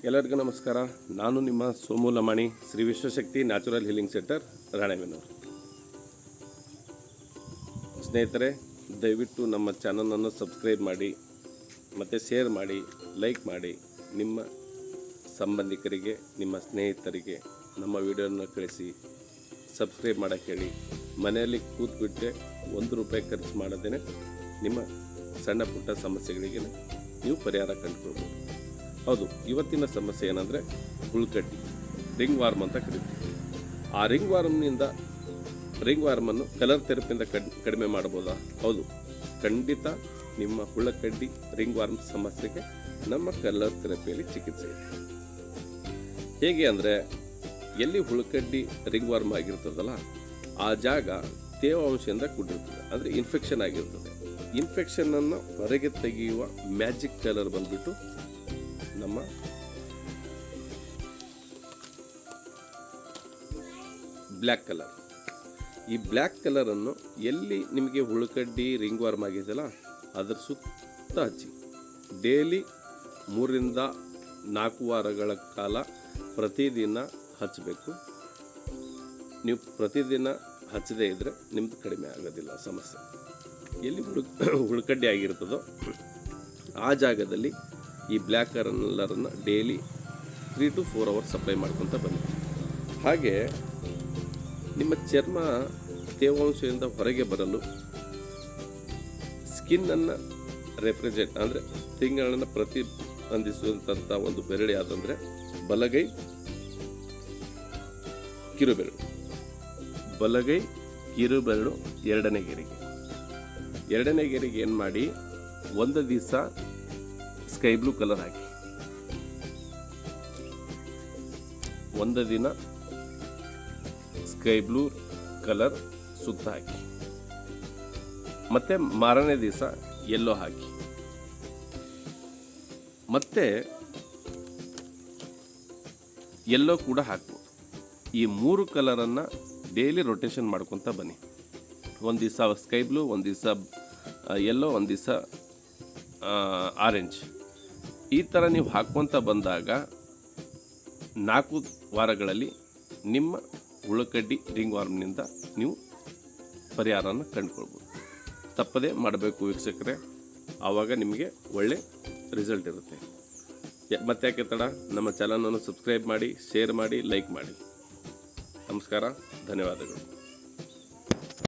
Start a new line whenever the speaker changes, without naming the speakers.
ಎಲ್ಲರಿಗೂ ನಮಸ್ಕಾರ. ನಾನು ನಿಮ್ಮ Somu Lamani, Shri Vishwashakti natural healing centre, Ranebennur. ಸ್ನೇಹಿತರೆ, ದಯವಿಟ್ಟು ನಮ್ಮ ಚಾನಲನ್ನು ಸಬ್ಸ್ಕ್ರೈಬ್ ಮಾಡಿ ಮತ್ತು ಶೇರ್ ಮಾಡಿ, ಲೈಕ್ ಮಾಡಿ. ನಿಮ್ಮ ಸಂಬಂಧಿಕರಿಗೆ, ನಿಮ್ಮ ಸ್ನೇಹಿತರಿಗೆ ನಮ್ಮ ವಿಡಿಯೋನ ಕಳಿಸಿ ಸಬ್ಸ್ಕ್ರೈಬ್ ಮಾಡೋಕ್ಕೆ ಹೇಳಿ. ಮನೆಯಲ್ಲಿ ಕೂತ್ಬಿಟ್ಟೆ ₹1 ಖರ್ಚು ಮಾಡದೇ ನಿಮ್ಮ ಸಣ್ಣ ಪುಟ್ಟ ಸಮಸ್ಯೆಗಳಿಗೆ ನೀವು ಪರಿಹಾರ ಕಂಡುಕೊಳ್ಬೋದು. ಹೌದು, ಇವತ್ತಿನ ಸಮಸ್ಯೆ ಏನಂದರೆ ಹುಳುಕಡ್ಡಿ, ರಿಂಗ್ ವಾರ್ಮ್ ಅಂತ ಕರೀತೀವಿ. ಆ ರಿಂಗ್ ವಾರ್ಮನ್ನು ಕಲರ್ ಥೆರಪಿಯಿಂದ ಕಡಿಮೆ ಮಾಡ್ಬೋದಾ? ಹೌದು, ಖಂಡಿತ. ನಿಮ್ಮ ಹುಳುಕಡ್ಡಿ ರಿಂಗ್ ವಾರ್ಮ್ ಸಮಸ್ಯೆಗೆ ನಮ್ಮ ಕಲರ್ ಥೆರಪಿಯಲ್ಲಿ ಚಿಕಿತ್ಸೆ ಇದೆ. ಹೇಗೆ ಅಂದರೆ, ಎಲ್ಲಿ ಹುಳುಕಡ್ಡಿ ರಿಂಗ್ ವಾರ್ಮ್ ಆಗಿರ್ತದಲ್ಲ ಆ ಜಾಗ ತೇವಾಂಶದಿಂದ ಕೂಡಿರ್ತದೆ, ಅಂದರೆ ಇನ್ಫೆಕ್ಷನ್ ಆಗಿರ್ತದೆ. ಇನ್ಫೆಕ್ಷನನ್ನು ಹೊರಗೆ ತೆಗೆಯುವ ಮ್ಯಾಜಿಕ್ ಕಲರ್ ಬಂದ್ಬಿಟ್ಟು ನಮ್ಮ ಬ್ಲ್ಯಾಕ್ ಕಲರ್. ಈ ಬ್ಲ್ಯಾಕ್ ಕಲರನ್ನು ಎಲ್ಲಿ ನಿಮಗೆ ಹುಳುಕಡ್ಡಿ ರಿಂಗ್ ವಾರ್ಮ್ ಆಗಿದೆಯಲ್ಲ ಅದರ ಸುತ್ತ ಹಚ್ಚಿ ಡೈಲಿ 3 ರಿಂದ 4 ವಾರಗಳ ಕಾಲ ಪ್ರತಿದಿನ ಹಚ್ಚಬೇಕು. ನೀವು ಪ್ರತಿದಿನ ಹಚ್ಚದೇ ಇದ್ದರೆ ನಿಮ್ಮದು ಕಡಿಮೆ ಆಗೋದಿಲ್ಲ ಸಮಸ್ಯೆ. ಎಲ್ಲಿ ಹುಳುಕಡ್ಡಿ ಆಗಿರ್ತದೋ ಆ ಜಾಗದಲ್ಲಿ ಈ ಬ್ಲ್ಯಾಕ್ ಕಲರನ್ನು ಡೈಲಿ 3 to 4 ಅವರ್ಸ್ ಸಪ್ಲೈ ಮಾಡ್ಕೊತ ಬನ್ನಿ. ಹಾಗೆ ನಿಮ್ಮ ಚರ್ಮ ತೇವಾಂಶದಿಂದ ಹೊರಗೆ ಬರಲು ಸ್ಕಿನ್ನನ್ನು ರೆಪ್ರೆಸೆಂಟ್ ಅಂದರೆ ತಿಂಗಳನ್ನು ಪ್ರತಿಬಂಧಿಸುವಂಥ ಒಂದು ಬೆರಳು ಯಾವುದಂದರೆ ಬಲಗೈ ಕಿರುಬೆರಳು. ಬಲಗೈ ಕಿರುಬೆರಳು ಎರಡನೇ ಗೆರೆಗೆ ಏನು ಮಾಡಿ, ಒಂದು ದಿವಸ ಸ್ಕೈ ಬ್ಲೂ ಕಲರ್ ಹಾಕಿ, ಒಂದು ದಿನ ಸ್ಕೈ ಬ್ಲೂ ಕಲರ್ ಸುತ್ತ ಹಾಕಿ, ಮತ್ತೆ ಮಾರನೇ ದಿವಸ ಯೆಲ್ಲೋ ಹಾಕಿ, ಮತ್ತೆ ಯೆಲ್ಲೋ ಕೂಡ ಹಾಕ್ಬೋದು. ಈ 3 ಕಲರನ್ನು ಡೈಲಿ ರೊಟೇಷನ್ ಮಾಡ್ಕೊತ ಬನ್ನಿ. ಒಂದು ದಿವಸ ಸ್ಕೈ ಬ್ಲೂ, ಒಂದು ದಿವಸ ಯೆಲ್ಲೋ, ಒಂದು ದಿವಸ ಆರೆಂಜ್. ಈ ಥರ ನೀವು ಹಾಕ್ಕೊತ ಬಂದಾಗ 4 ವಾರಗಳಲ್ಲಿ ನಿಮ್ಮ ಹುಳುಕಡ್ಡಿ ರಿಂಗ್ ವಾರ್ಮ್ನಿಂದ ನೀವು ಪರಿಹಾರನ ಕಂಡುಕೊಳ್ಬೋದು. ತಪ್ಪದೇ ಮಾಡಬೇಕು ವೀಕ್ಷಕರೇ, ಆವಾಗ ನಿಮಗೆ ಒಳ್ಳೆ ರಿಸಲ್ಟ್ ಇರುತ್ತೆ. ಮತ್ತೆ ಯಾಕೆ ತಡ, ನಮ್ಮ ಚಾನಲನ್ನು ಸಬ್ಸ್ಕ್ರೈಬ್ ಮಾಡಿ, ಶೇರ್ ಮಾಡಿ, ಲೈಕ್ ಮಾಡಿ. ನಮಸ್ಕಾರ, ಧನ್ಯವಾದಗಳು.